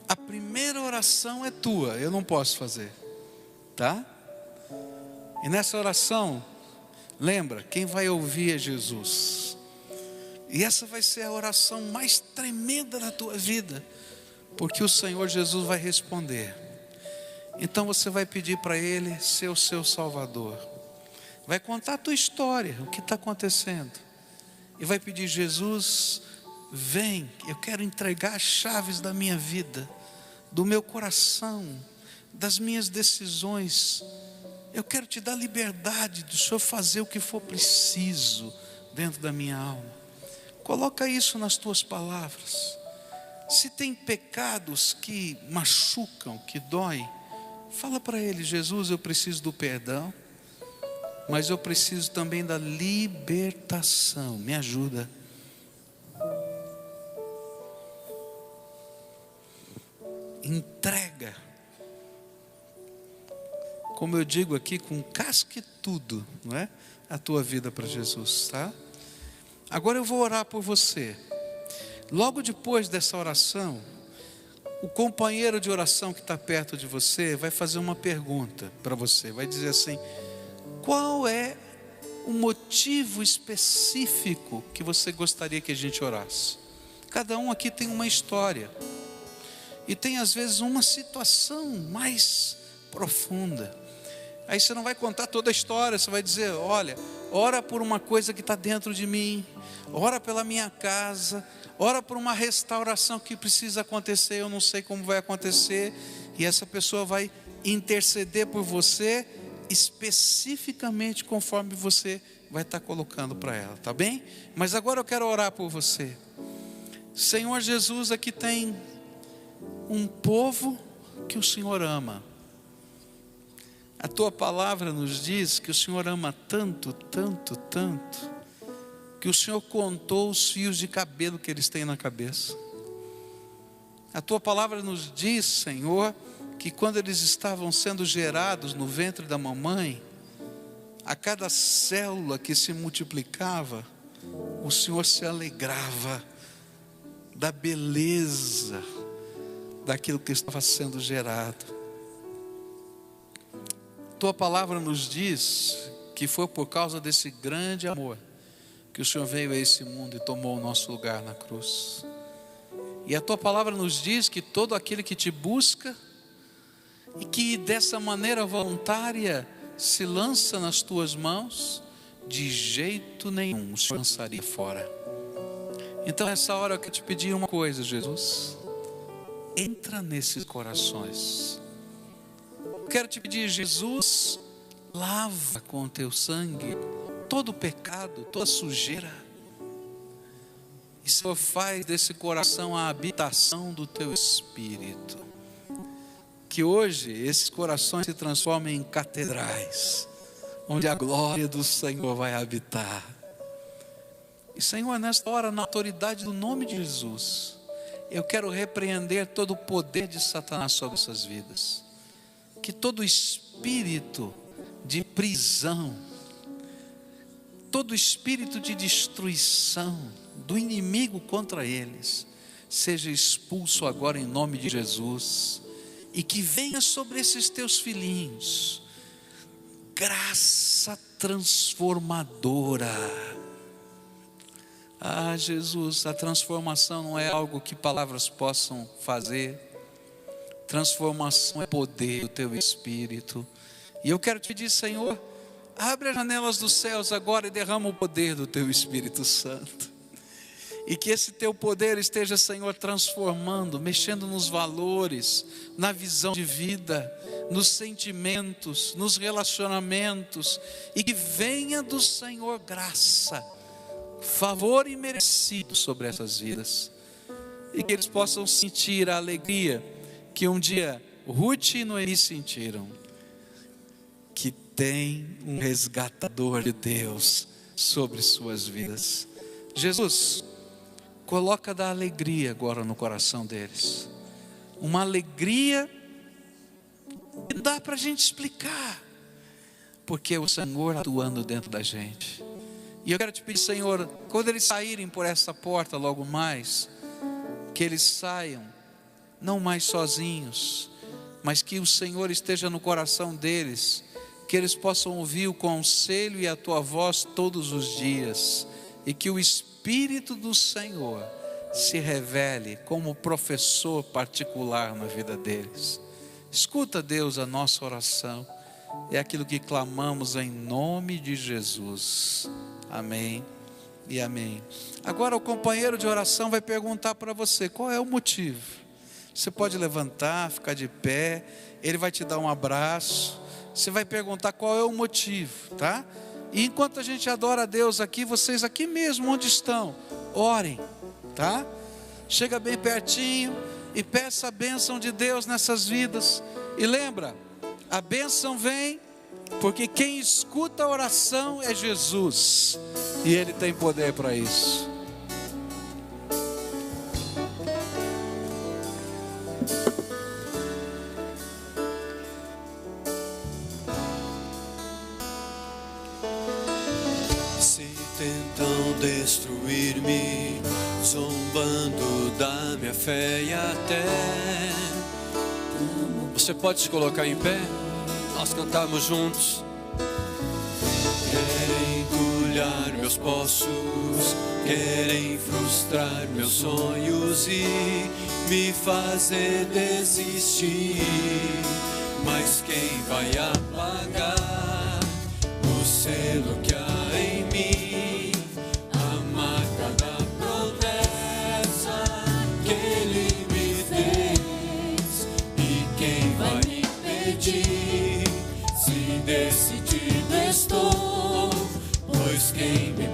A primeira oração é tua, eu não posso fazer, tá? E nessa oração, lembra, quem vai ouvir é Jesus. E essa vai ser a oração mais tremenda da tua vida, porque o Senhor Jesus vai responder. Então você vai pedir para Ele ser o seu Salvador. Vai contar a tua história, o que está acontecendo. E vai pedir: Jesus, vem, eu quero entregar as chaves da minha vida, do meu coração, das minhas decisões. Eu quero te dar liberdade do Senhor fazer o que for preciso dentro da minha alma. Coloca isso nas tuas palavras. Se tem pecados que machucam, que doem, fala para Ele: Jesus, eu preciso do perdão, mas eu preciso também da libertação. Me ajuda. Entrega, como eu digo aqui, com casca e tudo, não é? A tua vida para Jesus, tá? Agora eu vou orar por você. Logo depois dessa oração, o companheiro de oração que está perto de você vai fazer uma pergunta para você. Vai dizer assim: qual é o motivo específico que você gostaria que a gente orasse? Cada um aqui tem uma história. E tem às vezes uma situação mais profunda. Aí você não vai contar toda a história, você vai dizer: olha, ora por uma coisa que está dentro de mim, ora pela minha casa, ora por uma restauração que precisa acontecer, eu não sei como vai acontecer. E essa pessoa vai interceder por você, especificamente conforme você vai estar colocando para ela, tá bem? Mas agora eu quero orar por você. Senhor Jesus, aqui tem um povo que o Senhor ama. A tua palavra nos diz que o Senhor ama tanto, tanto, tanto, que o Senhor contou os fios de cabelo que eles têm na cabeça. A tua palavra nos diz, Senhor, que quando eles estavam sendo gerados no ventre da mamãe, a cada célula que se multiplicava, o Senhor se alegrava da beleza daquilo que estava sendo gerado. Tua palavra nos diz que foi por causa desse grande amor que o Senhor veio a esse mundo e tomou o nosso lugar na cruz. E a tua palavra nos diz que todo aquele que te busca e que dessa maneira voluntária se lança nas tuas mãos, de jeito nenhum o Senhor lançaria fora. Então nessa hora eu quero te pedir uma coisa, Jesus: entra nesses corações. Quero te pedir, Jesus, lava com o teu sangue todo o pecado, toda a sujeira. E Senhor, faz desse coração a habitação do teu Espírito. Que hoje esses corações se transformem em catedrais, onde a glória do Senhor vai habitar. E Senhor, nesta hora, na autoridade do nome de Jesus, eu quero repreender todo o poder de Satanás sobre essas vidas. Que todo espírito de prisão, todo espírito de destruição do inimigo contra eles, seja expulso agora em nome de Jesus. E que venha sobre esses teus filhinhos graça transformadora. Ah, Jesus, a transformação não é algo que palavras possam fazer. Transformação é poder do teu Espírito. E eu quero te pedir, Senhor, abre as janelas dos céus agora e derrama o poder do teu Espírito Santo. E que esse teu poder esteja, Senhor, transformando, mexendo nos valores, na visão de vida, nos sentimentos, nos relacionamentos. E que venha do Senhor graça, favor imerecido sobre essas vidas. E que eles possam sentir a alegria que um dia Ruth e Noemi sentiram. Que tem um resgatador de Deus sobre suas vidas. Jesus, coloca da alegria agora no coração deles. Uma alegria que dá para a gente explicar. Porque o Senhor atuando dentro da gente. E eu quero te pedir, Senhor, quando eles saírem por essa porta logo mais, que eles saiam, não mais sozinhos, mas que o Senhor esteja no coração deles, que eles possam ouvir o conselho e a tua voz todos os dias, e que o Espírito do Senhor se revele como professor particular na vida deles. Escuta, Deus, a nossa oração, é aquilo que clamamos em nome de Jesus. Amém e amém. Agora o companheiro de oração vai perguntar para você qual é o motivo. Você pode levantar, ficar de pé, ele vai te dar um abraço. Você vai perguntar qual é o motivo, tá? E enquanto a gente adora a Deus aqui, vocês aqui mesmo onde estão, orem, tá? Chega bem pertinho e peça a bênção de Deus nessas vidas. E lembra, a bênção vem porque quem escuta a oração é Jesus, e Ele tem poder para isso. Se tentam destruir-me, zombando da minha fé e até... Você pode se colocar em pé? Nós cantamos juntos. Querem entulhar meus poços, querem frustrar meus sonhos e me fazer desistir. Mas quem vai apagar o selo que há em mim? A marca da promessa que Ele me fez. E quem vai me impedir? Se decidido estou, pois quem me